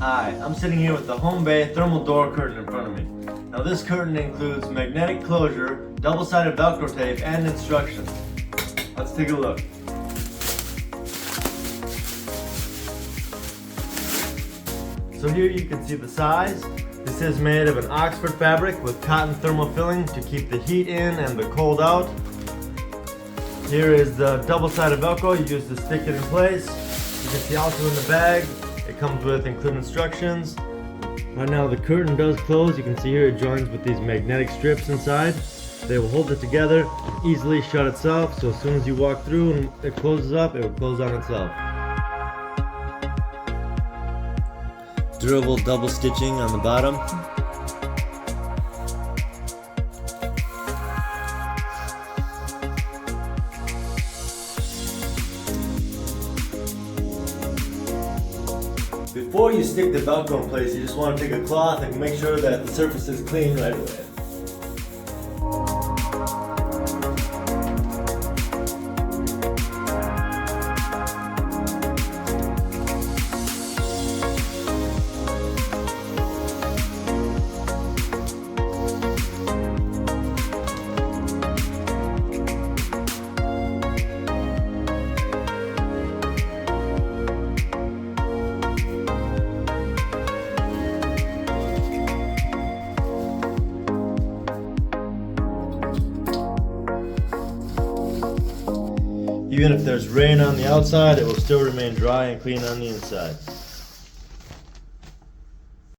Hi, I'm sitting here with the Homebay thermal door curtain in front of me. Now this curtain includes magnetic closure, double-sided Velcro tape, and instructions. Let's take a look. So here you can see the size. This is made of an Oxford fabric with cotton thermal filling to keep the heat in and the cold out. Here is the double-sided Velcro you use to stick it in place. You can see also in the bag, it comes with included instructions. Right now the curtain does close. You can see here it joins with these magnetic strips inside. They will hold it together, easily shut itself, so as soon as you walk through and it closes up, it will close on itself. Durable double stitching on the bottom. Before you stick the Velcro in place, you just want to take a cloth and make sure that the surface is clean right away. Even if there's rain on the outside, it will still remain dry and clean on the inside.